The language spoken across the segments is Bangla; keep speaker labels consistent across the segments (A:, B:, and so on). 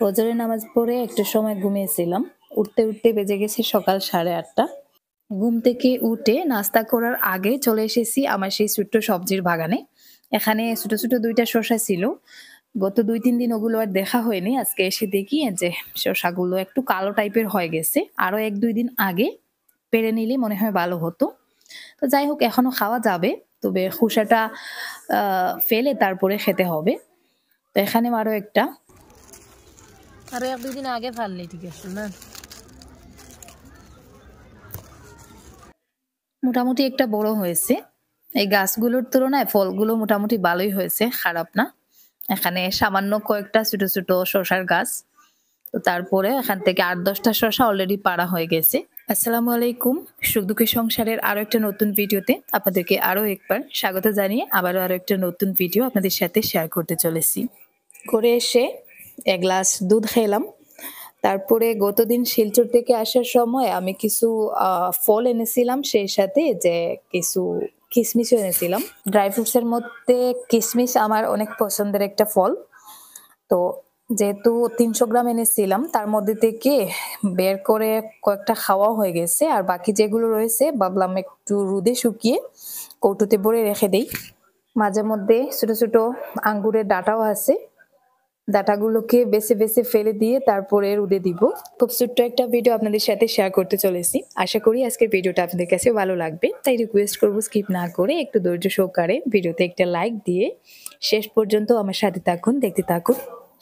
A: ফজরের নামাজ পড়ে একটু সময় ঘুমিয়েছিলাম। উঠতে উঠতে বেজে গেছে সকাল 8:30। ঘুম থেকে উঠে নাস্তা করার আগে চলে এসেছি আমার সেই ছোট্ট সবজির বাগানে। এখানে ছোট ছোট 2টা শসা ছিল। গত 2-3 দিন ওগুলো আর দেখা হয়নি। আজকে এসে দেখি যে শসাগুলো একটু কালো টাইপের হয়ে গেছে। আরো 1-2 দিন আগে পেড়ে নিলে মনে হয় ভালো হতো। তো যাই হোক এখনো খাওয়া যাবে। তবে খোসাটা ফেলে তারপরে খেতে হবে। তো এখানেও আরো একটা।
B: আরো 1-2 দিন আগে ফাললেই ঠিক আছে না?
A: মোটামুটি একটা বড় হয়েছে। এই গাছগুলোর তুলনায় ফলগুলো মোটামুটি ভালোই হয়েছে, খারাপ না। এখানে সামান্য কয়েকটা ছোট ছোট শসার গাছ। তো তারপরে এখান থেকে 8-10টা শসা অলরেডি পাড়া হয়ে গেছে। আসসালামু আলাইকুম। সুখ দুঃখের সংসারের আরো একটা নতুন ভিডিওতে আপনাদেরকে আরো একবার স্বাগত জানিয়ে আবারও আরো একটা নতুন ভিডিও আপনাদের সাথে শেয়ার করতে চলেছি। করে এসে 1 গ্লাস দুধ খেলাম। তারপরে গতদিন শিলচর থেকে আসার সময় আমি কিছু ফল এনেছিলাম, সেই সাথে যে কিছু কিশমিশও এনেছিলাম। ড্রাই ফ্রুটস এর মধ্যে কিশমিশ আমার অনেক পছন্দের একটা ফল। তো যেহেতু 300 গ্রাম এনেছিলাম, তার মধ্যে থেকে বের করে কয়েকটা খাওয়া হয়ে গেছে, আর বাকি যেগুলো রয়েছে ভাবলাম একটু রোদে শুকিয়ে কৌটোতে ভরে রেখে দেই। মাঝে মধ্যে ছোট ছোট আঙ্গুরের ডাঁটাও আছে, ডাটাগুলোকে বেছে বেছে ফেলে দিয়ে তারপরে রোদে দিব। খুব ছোট্ট একটা ভিডিও আপনাদের সাথে শেয়ার করতে চলেছি। আশা করি আজকের ভিডিওটা আপনাদের কাছে ভালো লাগবে, তাই রিকোয়েস্ট করব স্কিপ না করে একটু ধৈর্য সহকারে ভিডিওতে একটা লাইক দিয়ে শেষ পর্যন্ত আমার সাথে থাকুন, দেখতে থাকুন।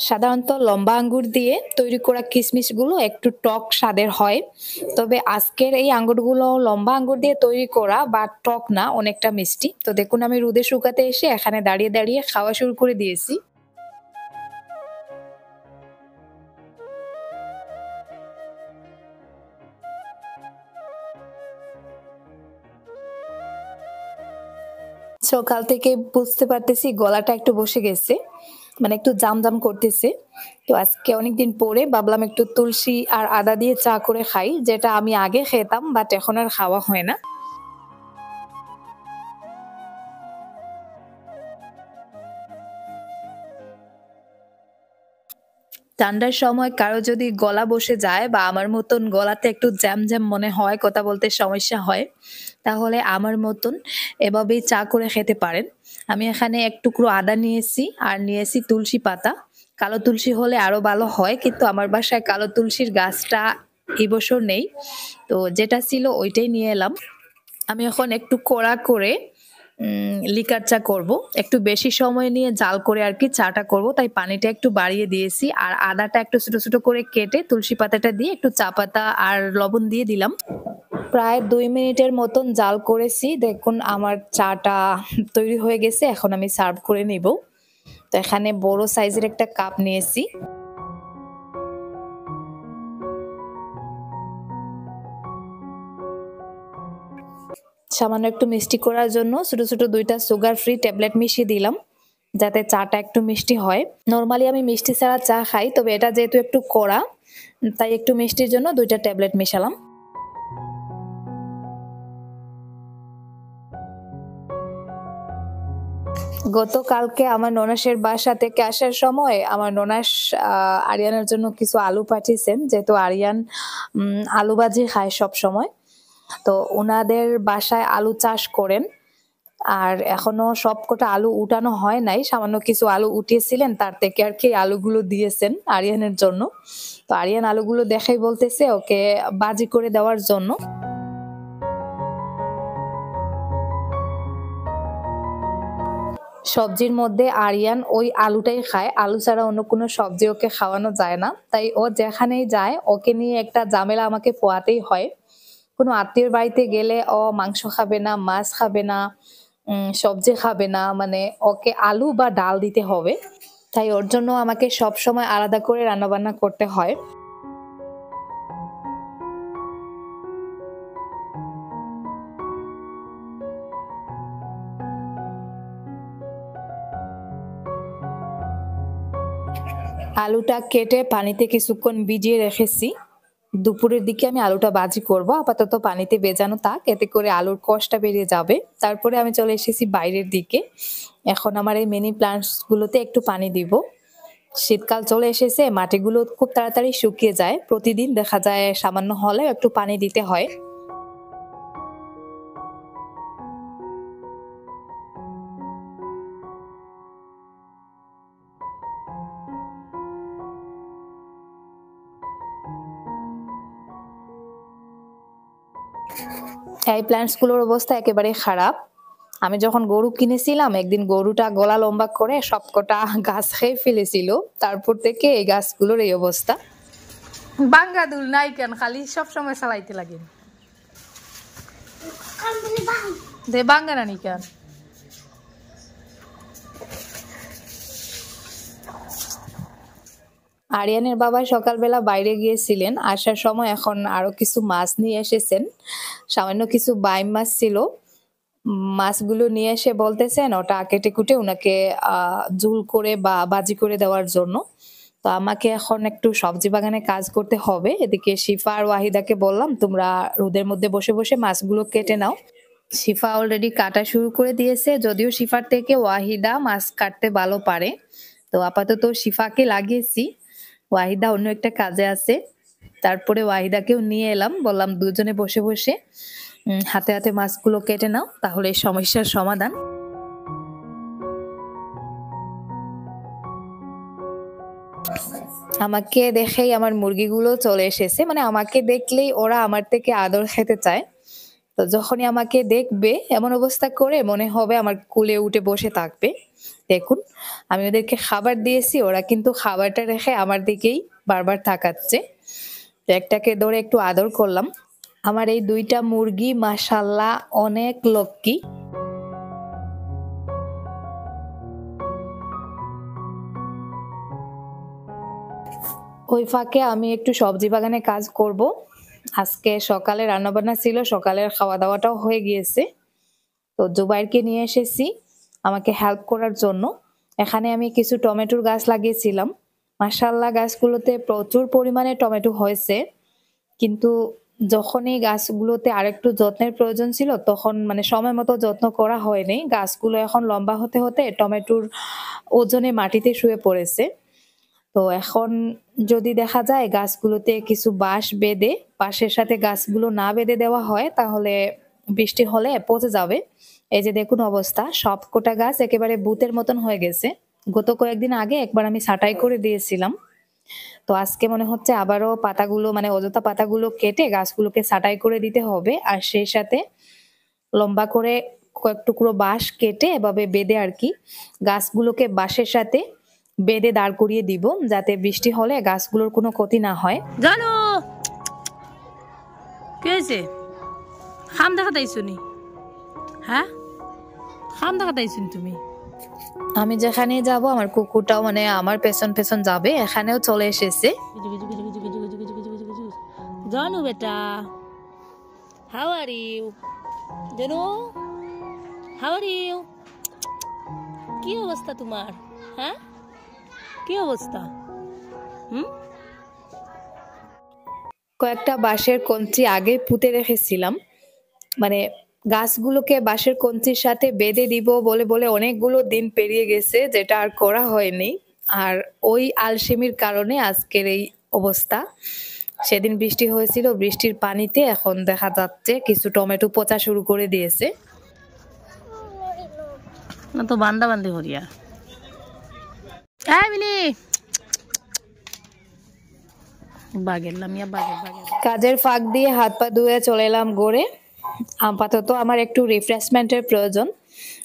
A: সাধারণত লম্বা আঙ্গুর দিয়ে তৈরি করা কিশমিশগুলো একটু টক স্বাদের হয়, তবে আজকের এই আঙ্গুরগুলো লম্বা আঙ্গুর দিয়ে তৈরি করা বা টক না, অনেকটা মিষ্টি। তো দেখুন আমি রোদে শুকাতে এসে এখানে দাঁড়িয়ে দাঁড়িয়ে খাওয়া শুরু করে দিয়েছি। সকাল থেকে বুঝতে পারতেছি গলাটা একটু বসে গেছে, মানে একটু জাম জাম করতেছে। তো আজকে অনেকদিন পরে ভাবলাম একটু তুলসী আর আদা দিয়ে চা করে খাই, যেটা আমি আগে খেতাম বাট এখন আর খাওয়া হয় না। ঠান্ডার সময় কারো যদি গলা বসে যায় বা আমার মতন গলাতে একটু জ্যাম জ্যাম মনে হয়, কথা বলতে সমস্যা হয়, তাহলে আমার মতন এভাবেই চা করে খেতে পারেন। আমি এখানে এক টুকরো আদা নিয়েছি আর নিয়েছি তুলসী পাতা। কালো তুলসী হলে আরো ভালো হয়, কিন্তু আমার বাসায় কালো তুলসীর গাছটা এই বছর নেই, তো যেটা ছিল ওইটাই নিয়ে এলাম। আমি এখন একটু কড়া করে লিকার চা করব, একটু বেশি সময় নিয়ে জাল করে আর কি চাটা করব, তাই পানিটা একটু বাড়িয়ে দিয়েছি। আর আদাটা একটু ছোট ছোট করে কেটে তুলসী পাতাটা দিয়ে একটু চা পাতা আর লবণ দিয়ে দিলাম। প্রায় 2 মিনিটের মতন জাল করেছি। দেখুন আমার চাটা তৈরি হয়ে গেছে, এখন আমি সার্ভ করে নিব। তো এখানে বড় সাইজের একটা কাপ নিয়েছি। সামান্য একটু মিষ্টি করার জন্য ছোট ছোট 2টা সুগার ফ্রি ট্যাবলেট মিশিয়ে দিলাম, যাতে চাটা একটু মিষ্টি হয়। নরমালি আমি মিষ্টি ছাড়া চা খাই, তবে এটা যেহেতু একটু কড়া, তাই একটু মিষ্টির জন্য 2টা ট্যাবলেট মেশালাম। গতকালকে আমার ননাসের বাসা থেকে আসার সময় আমার ননাস আরিয়ানের জন্য কিছু আলু পাঠিয়েছেন, যেহেতু আরিয়ান আলু ভাজি খায় সব সময়। তো ওনাদের বাসায় আলু চাষ করেন, আর এখনো সবকটা আলু উঠানো হয় নাই, সামান্য কিছু আলু উঠিয়েছিলেন, তার থেকে আর কি আলুগুলো দিয়েছেন আরিয়ানের জন্য। তো আরিয়ান আলুগুলো দেখাই বলতেছে ওকে ভাজি করে দেওয়ার জন্য। সবজির মধ্যে আরিয়ান ওই আলুটাই খায়, আলু ছাড়া অন্য কোনো সবজি ওকে খাওয়ানো যায় না, তাই ও যেখানেই যায় ওকে নিয়ে একটা ঝামেলা আমাকে পোয়াতেই হয়। কোনো আত্মীয়র বাড়িতে গেলে ও মাংস খাবে না, মাছ খাবে না, সবজি খাবে না, মানে ওকে আলু বা ডাল দিতে হবে। তাই ওর জন্য আমাকে সব সময় আলাদা করে রান্নাবান্না করতে হয়। আলুটা কেটে পানিতে কিছুক্ষণ ভিজিয়ে রেখেছি। দুপুরের দিকে আমি আলুটা ভাজি করব, আপাতত পানিতে ভেজানো থাক, এতে করে আলুর কষটা বেরিয়ে যাবে। তারপরে আমি চলে এসেছি বাইরের দিকে। এখন আমার এই মিনি প্লান্টস গুলোতে একটু পানি দিব। শীতকাল চলে এসেছে, মাটিগুলো খুব তাড়াতাড়ি শুকিয়ে যায়, প্রতিদিন দেখা যায় সামান্য হলে একটু পানি দিতে হয়। এই প্ল্যান্টস গুলোর অবস্থা একেবারে খারাপ। আমি যখন গরু কিনেছিলাম একদিন গরুটা গলা লম্বা করে সবকটা গাছ খেয়ে ফেলেছিল, তারপর থেকে এই গাছগুলোর এই অবস্থা।
B: বাঙ্গা দুল নাই কেন, খালি সব সময় চালাইতে লাগে। দে বাঙ্গা নানি কেন।
A: আরিয়ানের বাবা সকালবেলা বাইরে গিয়েছিলেন, আসার সময় এখন আরো কিছু মাছ নিয়ে এসেছেন। সামান্য কিছু বাইম মাছ ছিল, মাছগুলো নিয়ে এসে বলতেছেন ওটা কেটে কুটে ওনাকে ঝুল করে বা ভাজি করে দেওয়ার জন্য। তো আমাকে এখন একটু সবজি বাগানে কাজ করতে হবে। এদিকে শিফা আর ওয়াহিদাকে বললাম তোমরা রোদের মধ্যে বসে বসে মাছগুলো কেটে নাও। শিফা অলরেডি কাটা শুরু করে দিয়েছে, যদিও শিফার থেকে ওয়াহিদা মাছ কাটতে ভালো পারে। তো আপাতত শিফাকে লাগিয়েছি, ওয়াহিদা অন্য একটা কাজে আছে। তারপরে ওয়াহিদাকেও নিয়ে এলাম, বললাম দুজনে বসে বসে হাতে হাতে মাছগুলো কেটে নাও, তাহলে এই সমস্যার সমাধান। আমাকে দেখেই আমার মুরগিগুলো চলে এসেছে, মানে আমাকে দেখলেই ওরা আমার থেকে আদর খেতে চায়। তো যখনই আমাকে দেখবে এমন অবস্থা করে মনে হবে আমার কোলে উঠে বসে থাকবে। দেখুন আমি ওদেরকে খাবার দিয়েছি, ওরা কিন্তু খাবারটা রেখে আমার দিকেই বারবার তাকাচ্ছে। তো একটাকে ধরে একটু আদর করলাম। আমার এই দুইটা মুরগি মাশাআল্লাহ অনেক লক্ষ্মী। ওই ফাঁকে আমি একটু সবজি বাগানে কাজ করব। আজকে সকালে রান্নাবান্না ছিল, সকালের খাওয়া দাওয়াটাও হয়ে গিয়েছে। তো জুবাইরকে নিয়ে এসেছি আমাকে হেল্প করার জন্য। এখানে আমি কিছু টমেটোর গাছ লাগিয়েছিলাম, মাশাআল্লাহ গাছগুলোতে প্রচুর পরিমাণে টমেটো হয়েছে। কিন্তু যখনই গাছগুলোতে আরেকটু যত্নের প্রয়োজন ছিল তখন মানে সময় মতো যত্ন করা হয়নি। গাছগুলো এখন লম্বা হতে হতে টমেটোর ওজনে মাটিতে শুয়ে পড়েছে। তো এখন যদি দেখা যায় গাছগুলোতে কিছু বাঁশ বেঁধে বাঁশের সাথে গাছগুলো না বেঁধে দেওয়া হয় তাহলে বৃষ্টি হলে পচে যাবে। এই যে দেখুন অবস্থা, সবকটা গাছ একেবারে ভূতের মতন হয়ে গেছে। গত কয়েকদিন আগে একবার আমি ছাঁটাই করে দিয়েছিলাম, তো আজকে মনে হচ্ছে আবারও পাতাগুলো মানে অযথা পাতাগুলো কেটে গাছগুলোকে ছাঁটাই করে দিতে হবে। আর সেই সাথে লম্বা করে কয়েক টুকরো বাঁশ কেটে এভাবে বেঁধে আর কি গাছগুলোকে বাঁশের সাথে বেঁধে দাঁড় করিয়ে দিব, যাতে বৃষ্টি হলে গাছগুলোর কোনো ক্ষতি না হয়।
B: জানো কি হয়েছে? খাম দেখা তাইছো নি? হ্যাঁ খাম দেখা তাইছো তুমি?
A: আমি যেখানে যাব আমার কুকুরটাও মানে আমার পেছন পেছন যাবে, এখানেও চলে এসেছে।
B: জানু বেটা, হাউ আর ইউ? জানু হাউ আর ইউ? কি অবস্থা তোমার? হ্যাঁ কি অবস্থা?
A: কয়েকটা বাঁশের কঞ্চি আগে পুঁতে রেখেছিলাম, মানে গাছগুলোকে বাঁশের কঞ্চির সাথে বেঁধে দিব বলে বলে অনেকগুলো দিন পেরিয়ে গেছে, যেটা আর করা হয়নি। আর ওই আলসেমির কারণে আজকের এই অবস্থা। সেদিন বৃষ্টি হয়েছিল, বৃষ্টির পানিতে এখন দেখা যাচ্ছে কিছু টমেটো পচা শুরু করে দিয়েছে।
B: না তো বান্দা বান্দি হরিয়া। মিনি
A: কাজের ফাঁক দিয়ে হাত পা ধুয়ে চলে এলাম গড়ে। আপাতত আমার একটু রিফ্রেশমেন্টের প্রয়োজন,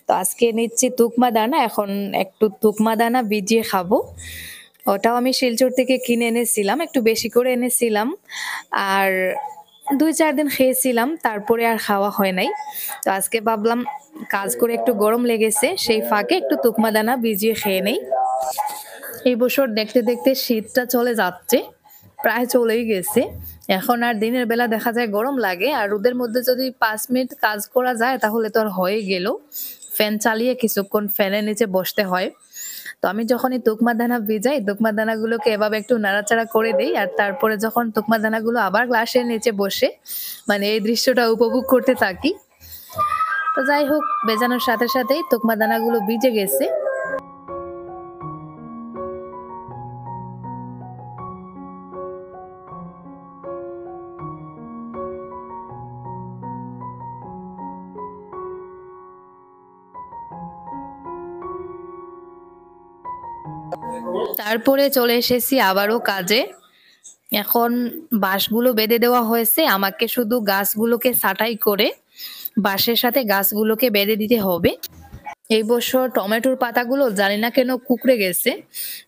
A: তো আজকে নিচ্ছি তুকমা দানা। এখন একটু তুকমা দানা ভিজিয়ে খাবো। ওটাও আমি শিলচর থেকে কিনে এনেছিলাম, একটু বেশি করে এনেছিলাম। আর 2-4 দিন খেয়েছিলাম, তারপরে আর খাওয়া হয় নাই। তো আজকে ভাবলাম কাজ করে একটু গরম লেগেছে, সেই ফাঁকে একটু তুকমা দানা ভিজিয়ে খেয়ে নেই। এই বছর দেখতে দেখতে শীতটা চলে যাচ্ছে, প্রায় চলেই গেছে। এখন আর দিনের বেলা দেখা যায় গরম লাগে, আর রোদের মধ্যে যদি 5 মিনিট কাজ করা যায় তাহলে তো আর হয়ে গেল। ফ্যান চালিয়ে কিছুক্ষণ ফ্যানের নিচে বসতে হয়। তো আমি যখনই তুকমা দানা ভিজাই, তুকমা দানাগুলোকে এভাবে একটু নাড়াচাড়া করে দিই, আর তারপরে যখন তুকমা দানাগুলো আবার গ্লাসের নিচে বসে মানে এই দৃশ্যটা উপভোগ করতে থাকি। তো যাই হোক, ভেজানোর সাথে সাথেই তুকমা দানাগুলো ভিজে গেছে। তারপরে চলে এসেছি আবারও কাজে। এখন বাঁশগুলো বেঁধে দেওয়া হয়েছে, আমাকে শুধু গাছগুলোকে ছাঁটাই করে বাঁশের সাথে গাছগুলোকে বেঁধে দিতে হবে। এই বছর টমেটোর পাতাগুলো জানি না কেন কুঁকড়ে গেছে।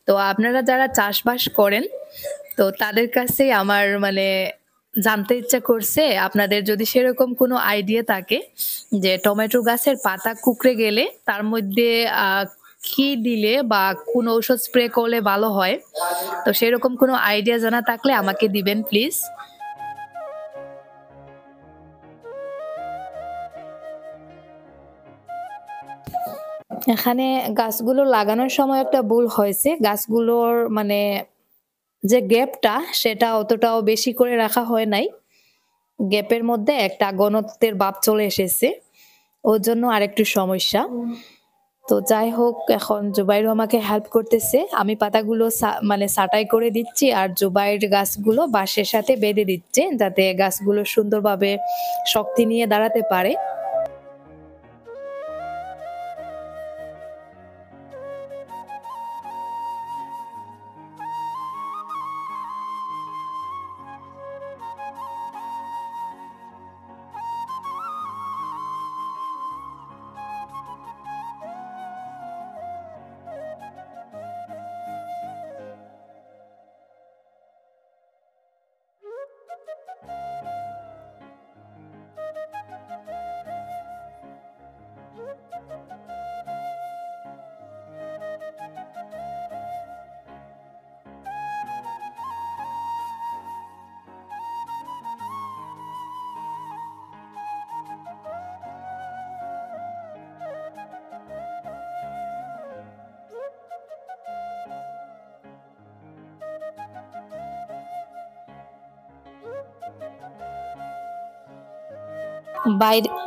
A: তো আপনারা যারা চাষবাস করেন, তো তাদের কাছে আমার মানে জানতে ইচ্ছা করছে, আপনাদের যদি সেরকম কোনো আইডিয়া থাকে যে টমেটো গাছের পাতা কুঁকড়ে গেলে তার মধ্যে কি দিলে বা কোন ঔষধ স্প্রে করলে ভালো হয়, তো সেরকম কোনো আইডিয়া জানা থাকলে আমাকে দিবেন প্লিজ। এখানে গাছগুলো লাগানোর সময় একটা ভুল হয়েছে, গাছগুলোর মানে যে গ্যাপটা সেটা অতটাও বেশি করে রাখা হয় নাই, গ্যাপের মধ্যে একটা ঘনত্বের ভাব চলে এসেছে, ওর জন্য আরেকটু সমস্যা। তো যাই হোক, এখন জুবাইরও আমাকে হেল্প করতেছে, আমি পাতাগুলো মানে ছাঁটাই করে দিচ্ছি আর জুবাইর গাছগুলো বাঁশের সাথে বেঁধে দিচ্ছে যাতে গাছগুলো সুন্দরভাবে শক্তি নিয়ে দাঁড়াতে পারে।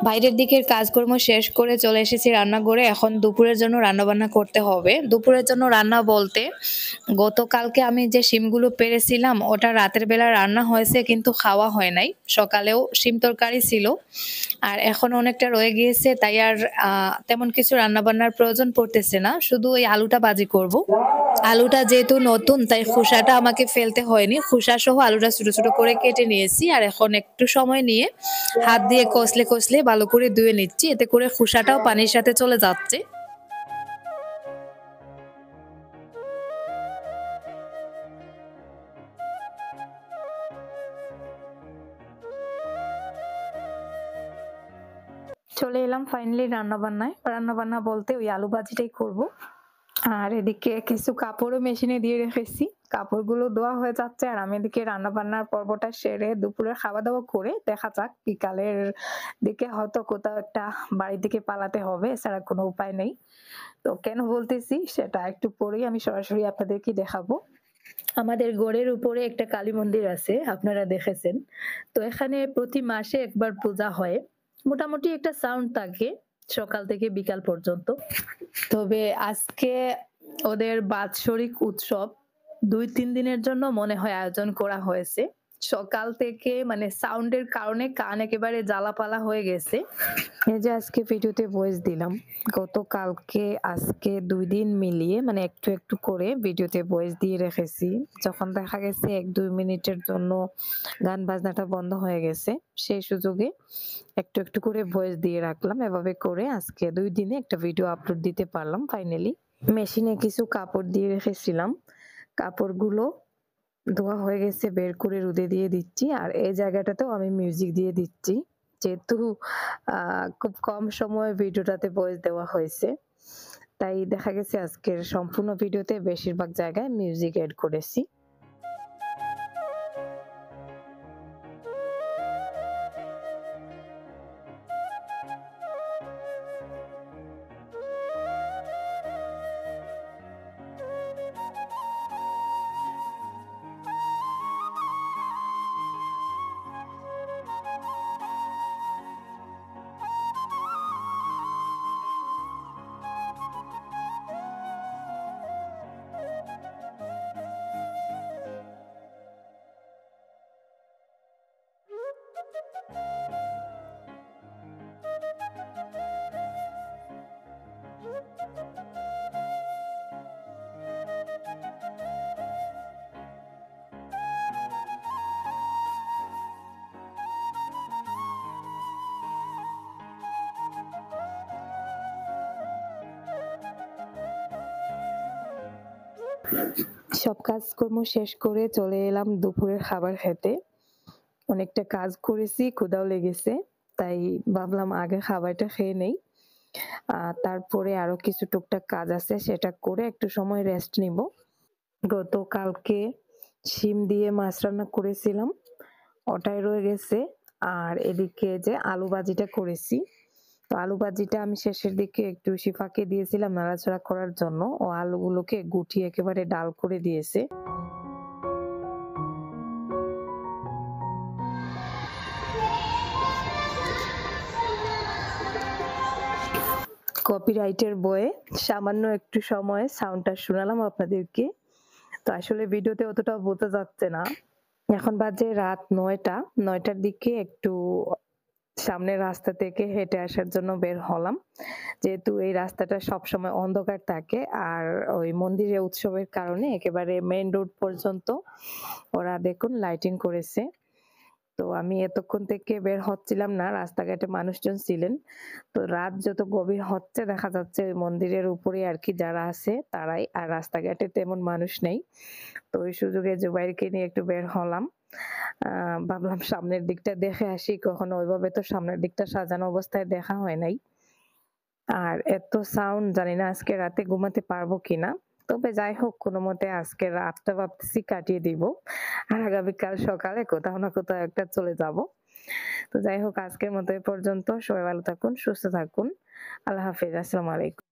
A: বাইরের দিকের কাজকর্ম শেষ করে চলে এসেছি রান্নাঘরে, এখন দুপুরের জন্য রান্নাবান্না করতে হবে। দুপুরের জন্য রান্না বলতে, গতকালকে আমি যে শিমগুলো পেড়েছিলাম ওটা রাতের বেলা রান্না হয়েছে কিন্তু খাওয়া হয় নাই, সকালেও শিম তরকারি ছিল আর এখন অনেকটা রয়ে গিয়েছে, তাই আর তেমন কিছু রান্নাবান্নার প্রয়োজন পড়তেছে না, শুধু ওই আলুটা ভাজি করব। আলুটা যেহেতু নতুন তাই খোসাটা আমাকে ফেলতে হয়নি, খোসা সহ আলুটা ছোট ছোট করে কেটে নিয়েছি আর এখন একটু সময় নিয়ে হাত দিয়ে কষলে কষলে ভালো করে ধুয়ে নিচ্ছি, এতে করে খোসাটাও পানির সাথে চলে যাচ্ছে। চলে এলাম ফাইনালি রান্নাবান্না বলতে ওই আলু ভাজিটাই করব। আর এদিকে কিছু কাপড়ও মেশিনে দিয়ে রেখেছি, কাপড়গুলো ধোয়া হয়ে যাচ্ছে আর আমি এদিকে রান্না বান্নার পর্বটা সেরে দুপুরের খাওয়া দাওয়া করে দেখা যাক বিকালের দিকে হয়তো কোথাও একটা বাড়ির দিকে পালাতে হবে, এছাড়া কোনো উপায় নেই। তো কেন বলতেছি সেটা একটু পরেই আমি সরাসরি আপনাদেরকে দেখাবো। আমাদের গড়ের উপরে একটা কালী মন্দির আছে, আপনারা দেখেছেন। তো এখানে প্রতি মাসে একবার পূজা হয়, মোটামুটি একটা সাউন্ড থাকে সকাল থেকে বিকাল পর্যন্ত। তবে আজকে ওদের বাৎসরিক উৎসব 2-3 দিনের জন্য মনে হয় আয়োজন করা হয়েছে। সকাল থেকে মানে সাউন্ডের কারণে কান একেবারে জ্বালাপালা হয়ে গেছে। এই যে আজকে ভিডিওতে ভয়েস দিলাম, গতকালকে আজকে 2 দিন মিলিয়ে মানে একটু একটু করে ভিডিওতে ভয়েস দিয়ে রেখেছি। যখন দেখা গেছে 1-2 মিনিটের জন্য গান বাজনাটা বন্ধ হয়ে গেছে, সেই সুযোগে একটু একটু করে ভয়েস দিয়ে রাখলাম, এভাবে করে আজকে 2 দিনে একটা ভিডিও আপলোড দিতে পারলাম ফাইনালি। মেশিনে কিছু কাপড় দিয়ে রেখেছিলাম, কাপড়গুলো ধোয়া হয়ে গেছে, বের করে রোদে দিয়ে দিচ্ছি আর এই জায়গাটাতেও আমি মিউজিক দিয়ে দিচ্ছি, যেহেতু খুব কম সময়ে ভিডিওটাতে ভয়েস দেওয়া হয়েছে, তাই দেখা গেছে আজকের সম্পূর্ণ ভিডিওতে বেশিরভাগ জায়গায় মিউজিক এড করেছি।
C: সব কাজকর্ম শেষ করে চলে এলাম দুপুরের খাবার খেতে। অনেকটা কাজ করেছি, ক্ষুধাও লেগেছে। তাই ভাবলাম আগে খাবারটা খেয়ে নেই। তারপরে আরো কিছু টুকটাক কাজ আছে সেটা করে একটু সময় রেস্ট নিব। গতকালকে শিম দিয়ে মাছ রান্না করেছিলাম, ওটাই রয়ে গেছে। আর এদিকে যে আলু ভাজিটা করেছি, তো আলু ভাজিটা আমি শেষের দিকে একটু শিফাকে দিয়েছিলাম নাড়াচাড়া করার জন্য। ও আলুগুলোকে গুটিয়ে একেবারে ডাল করে দিয়েছে। কপিরাইটের বয়ে সামান্য একটু সময় সাউন্ডটা শোনালাম আপনাদেরকে। তো আসলে ভিডিওতে অতটা বোঝা যাচ্ছে না। এখন বাজে রাত ৯টার দিকে একটু সামনের রাস্তা থেকে হেঁটে আসার জন্য বের হলাম, যেহেতু এই রাস্তাটা সবসময় অন্ধকার থাকে। আর ওই মন্দিরের উৎসবের কারণে একেবারে মেইন রোড পর্যন্ত ওরা দেখুন লাইটিং করেছে। তো আমি এতক্ষণ থেকে বের হচ্ছিলাম না, রাস্তাঘাটে মানুষজন ছিলেন। তো রাত যত গভীর হচ্ছে দেখা যাচ্ছে ওই মন্দিরের উপরে আর কি যারা আছে তারাই, আর রাস্তাঘাটে তেমন মানুষ নেই। তো ওই সুযোগে জুবাইরকে নিয়ে একটু বের হলাম। ভাবলাম সামনের দিকটা দেখে আসি, কখনো ওইভাবে তো সামনের দিকটা সাজানো অবস্থায় দেখা হয় নাই। আর এত সাউন্ড, জানি না আজকে রাতে ঘুমাতে পারবো কিনা। তবে যাই হোক, কোনো মতে আজকে রাতটা ভাবতেছি কাটিয়ে দিব, আর আগামীকাল সকালে কোথাও না কোথাও একটা চলে যাব। তো যাই হোক, আজকের মতো এ পর্যন্ত। সবাই ভালো থাকুন, সুস্থ থাকুন। আল্লাহ হাফেজ, আসসালামু আলাইকুম।